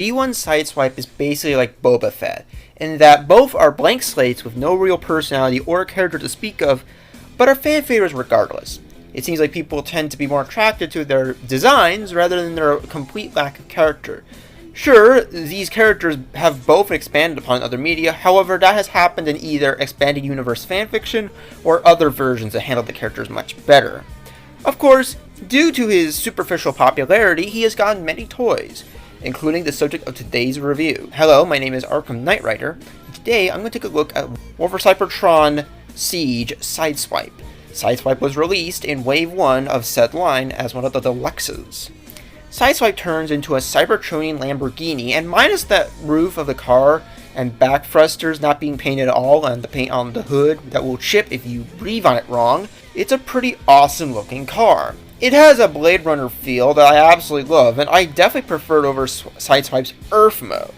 B1 Sideswipe is basically like Boba Fett, in that both are blank slates with no real personality or character to speak of, but are fan favorites regardless. It seems like people tend to be more attracted to their designs rather than their complete lack of character. Sure, these characters have both expanded upon other media, however that has happened in either expanded universe fanfiction or other versions that handle the characters much better. Of course, due to his superficial popularity, he has gotten many toys, including the subject of today's review. Hello, my name is Arkham Knight Rider, and today I'm going to take a look at War for Cybertron Siege Sideswipe. Sideswipe was released in Wave 1 of said line as one of the deluxes. Sideswipe turns into a Cybertronian Lamborghini, and minus that roof of the car and back thrusters not being painted at all and the paint on the hood that will chip if you breathe on it wrong, it's a pretty awesome looking car. It has a Blade Runner feel that I absolutely love, and I definitely prefer it over Sideswipe's Earth mode.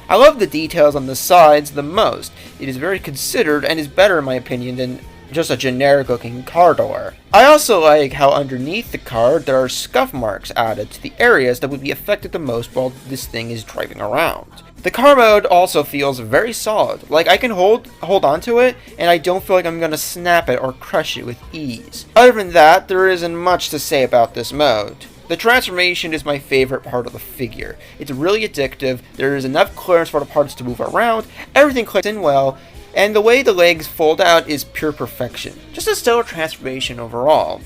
I love the details on the sides the most. It is very considered and is better in my opinion than just a generic looking car door. I also like how underneath the car there are scuff marks added to the areas that would be affected the most while this thing is driving around. The car mode also feels very solid, like I can hold onto it and I don't feel like I'm gonna snap it or crush it with ease. Other than that, there isn't much to say about this mode. The transformation is my favorite part of the figure. It's really addictive, there is enough clearance for the parts to move around, everything clicks in well, and the way the legs fold out is pure perfection. Just a stellar transformation overall.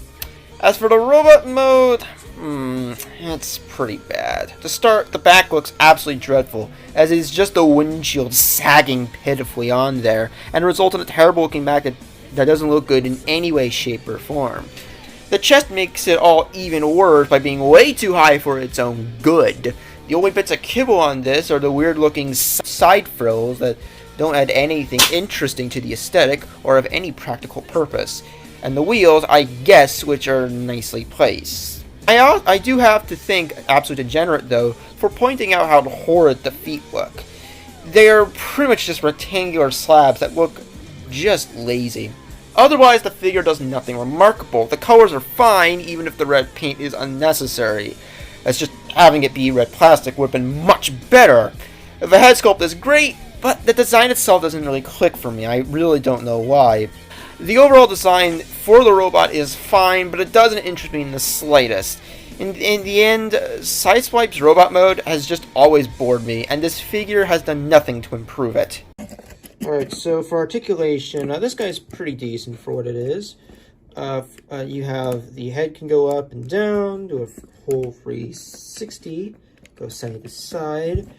As for the robot mode, it's pretty bad. To start, the back looks absolutely dreadful, as it is just the windshield sagging pitifully on there, and results in a terrible looking back that doesn't look good in any way, shape, or form. The chest makes it all even worse by being way too high for its own good. The only bits of kibble on this are the weird looking side frills that don't add anything interesting to the aesthetic or of any practical purpose, and the wheels, I guess, which are nicely placed. I do have to thank Absolute Degenerate, though, for pointing out how horrid the feet look. They are pretty much just rectangular slabs that look just lazy. Otherwise, the figure does nothing remarkable. The colors are fine, even if the red paint is unnecessary. As just having it be red plastic would have been much better. The head sculpt is great, but the design itself doesn't really click for me. I really don't know why. The overall design for the robot is fine, but it doesn't interest me in the slightest. In the end, Sideswipe's robot mode has just always bored me, and this figure has done nothing to improve it. Alright, so for articulation, this guy's pretty decent for what it is. You have the head can go up and down, do a whole 360, go side to side.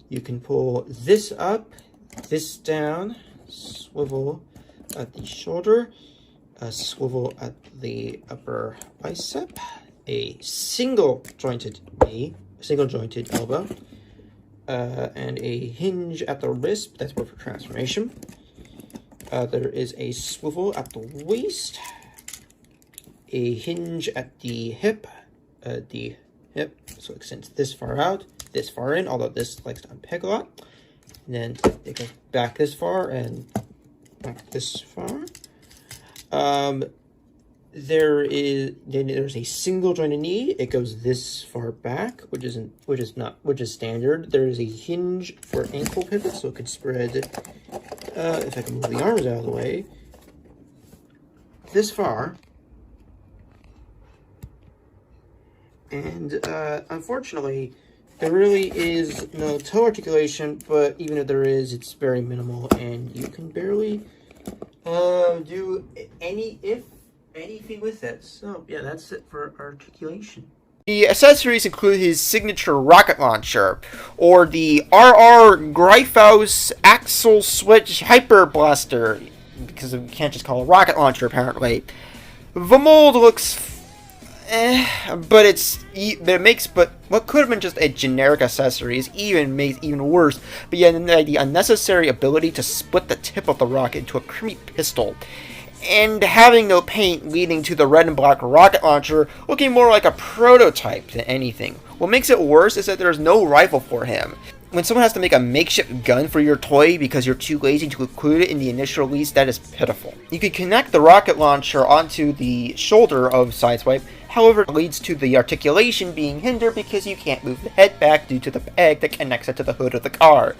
You can pull this up, this down, swivel at the shoulder, swivel at the upper bicep, a single jointed knee, single jointed elbow, and a hinge at the wrist. That's more for transformation. There is a swivel at the waist, a hinge at the hip, so it extends this far out, this far in, although this likes to unpeg a lot. And then it goes back this far and back this far. There's a single jointed knee. It goes this far back, which is standard. There is a hinge for ankle pivot, so it could spread. If I can move the arms out of the way, this far. And unfortunately, there really is no toe articulation, but even if there is, it's very minimal, and you can barely do anything with it. So yeah, that's it for articulation. The accessories include his signature rocket launcher, or the RR Gryphos Axle Switch Hyper Blaster, because we can't just call it a rocket launcher apparently. The mold looks but what could have been just a generic accessory is makes even worse. But yeah, the unnecessary ability to split the tip of the rocket into a creamy pistol, and having no paint leading to the red and black rocket launcher looking more like a prototype than anything. What makes it worse is that there's no rifle for him. When someone has to make a makeshift gun for your toy because you're too lazy to include it in the initial release, that is pitiful. You can connect the rocket launcher onto the shoulder of Sideswipe, however it leads to the articulation being hindered because you can't move the head back due to the peg that connects it to the hood of the car.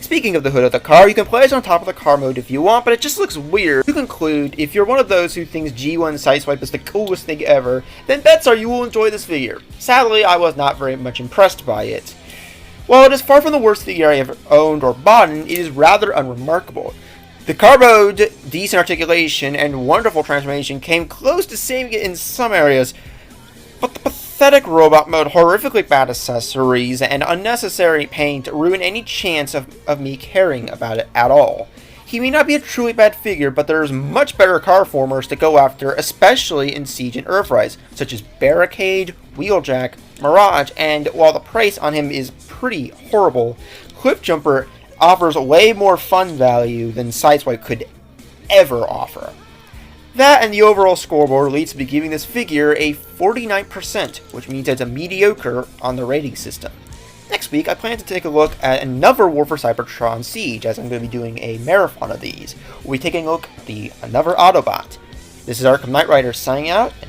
Speaking of the hood of the car, you can place it on top of the car mode if you want, but it just looks weird. To conclude, if you're one of those who thinks G1 Sideswipe is the coolest thing ever, then bets are you will enjoy this figure. Sadly, I was not very much impressed by it. While it is far from the worst figure I have owned or bought, it is rather unremarkable. The car mode, decent articulation, and wonderful transformation came close to saving it in some areas, but the pathetic robot mode, horrifically bad accessories, and unnecessary paint ruin any chance of me caring about it at all. He may not be a truly bad figure, but there's much better car formers to go after, especially in Siege and Earthrise, such as Barricade, Wheeljack, Mirage, and while the price on him is pretty horrible, Cliffjumper offers way more fun value than Sideswipe could ever offer. That and the overall scoreboard leads to me giving this figure a 49%, which means it's a mediocre on the rating system. Next week, I plan to take a look at another War for Cybertron Siege, as I'm going to be doing a marathon of these. We'll be taking a look at another Autobot. This is Arkham Knight Rider signing out.